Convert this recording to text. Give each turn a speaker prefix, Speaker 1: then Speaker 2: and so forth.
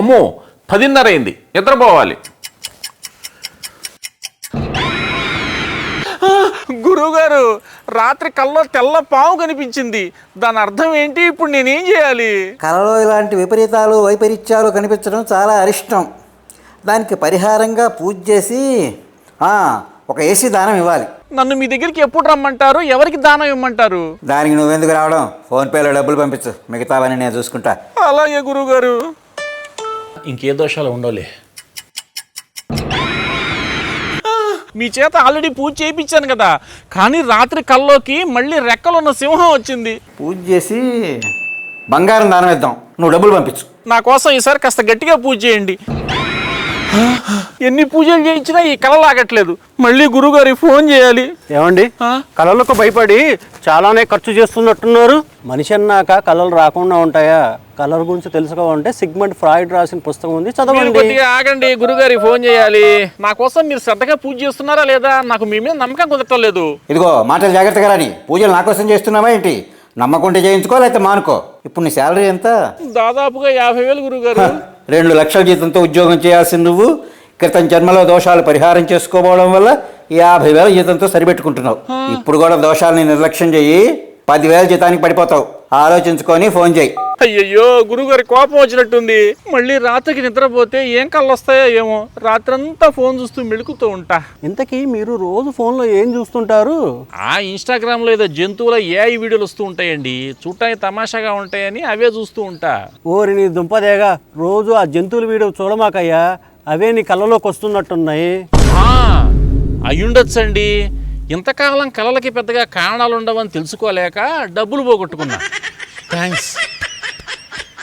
Speaker 1: అమ్మో 10:30 అయింది, నిద్రపోవాలి. గురువుగారు, రాత్రి కల్లో తెల్ల పాము కనిపించింది. దాని అర్థం ఏంటి? ఇప్పుడు నేనేం చేయాలి?
Speaker 2: కలలో ఇలాంటి విపరీతాలు వైపరీత్యాలు కనిపించడం చాలా అరిష్టం. దానికి పరిహారంగా పూజ చేసి ఒక ఏసీ దానం ఇవ్వాలి.
Speaker 1: నన్ను మీ దగ్గరికి ఎప్పుడు రమ్మంటారు? ఎవరికి దానం ఇవ్వమంటారు?
Speaker 2: దానికి నువ్వెందుకు రావడం? ఫోన్పేలో డబ్బులు పంపించు, మిగతావన్నీ నేను చూసుకుంటా.
Speaker 1: అలాగే గురువుగారు. ఇంకే దోషాలు ఉండవులే. మీ చేత ఆల్రెడీ పూజ చేయించాను కదా, కానీ రాత్రి కల్లోకి మళ్ళీ రెక్కలున్న సింహం వచ్చింది.
Speaker 2: పూజ చేసి బంగారం దానం ఇద్దాం, నువ్వు డబ్బులు పంపించు.
Speaker 1: నా కోసం ఈసారి కాస్త గట్టిగా పూజ చేయండి. ఎన్ని పూజలు చేయించినా ఈ కళ లాగట్లేదు. మళ్ళీ గురువుగారికి ఫోన్ చేయాలి.
Speaker 3: ఏమండి, కళలకు భయపడి చాలానే ఖర్చు చేస్తున్నట్టున్నారు. మనిషి అన్నాక కళలు రాకుండా ఉంటాయా? కళల గురించి తెలుసుకోవాలంటే సిగ్మండ్ ఫ్రాయిడ్ రాసిన పుస్తకం ఉంది, చదవండి.
Speaker 1: ఆగండి, గురుగారికి ఫోన్ చేయాలి. నా కోసం మీరు శ్రద్ధగా పూజ చేస్తున్నారా లేదా? నాకు మీ మీద నమ్మకం కుదరలేదు.
Speaker 2: ఇదిగో మాటలు జాగ్రత్తగా రాని. పూజలు నా కోసం చేస్తున్నావా ఏంటి? నమ్మకుంటే చేయించుకో, లేకపోతే మానుకో. ఇప్పుడు నీ శాలరీ ఎంత?
Speaker 1: దాదాపుగా 50,000 గురుగారు.
Speaker 2: 2 లక్షల జీతంతో ఉద్యోగం చేయాల్సిన నువ్వు క్రితం జన్మలో దోషాలు పరిహారం చేసుకోవడం వల్ల 50,000 జీతంతో సరిపెట్టుకుంటున్నావు. ఇప్పుడు కూడా దోషాలని నిర్లక్ష్యం చెయ్యి, 10,000 జీతానికి పడిపోతావు. ఆలోచించుకొని ఫోన్ చేయి.
Speaker 1: అయ్యయ్యో, గురుగారి కోపం వచ్చినట్టుంది. మళ్ళీ రాత్రికి నిద్రపోతే ఏం కళ్ళు వస్తాయో ఏమో. రాత్రంతా ఫోన్ చూస్తూ మెలుకుతూ ఉంటా.
Speaker 3: ఇంతకీ మీరు రోజు ఫోన్లో ఏం చూస్తుంటారు?
Speaker 1: ఇన్స్టాగ్రామ్లో ఏదో జంతువుల ఏఐ వీడియోలు వస్తూ ఉంటాయండి. చూడటానికి తమాషాగా ఉంటాయని అవే చూస్తూ ఉంటా.
Speaker 3: ఓరి నీ దుంపదేగా, రోజు ఆ జంతువుల వీడియో చూడమాకయ్యా, అవే నీ కళ్ళలోకి వస్తున్నట్టున్నాయి.
Speaker 1: అయ్యుండొచ్చండి. ఇంతకాలం కళలకి పెద్దగా కారణాలు ఉండవని తెలుసుకోలేక డబ్బులు పోగొట్టుకున్నా. థ్యాంక్స్.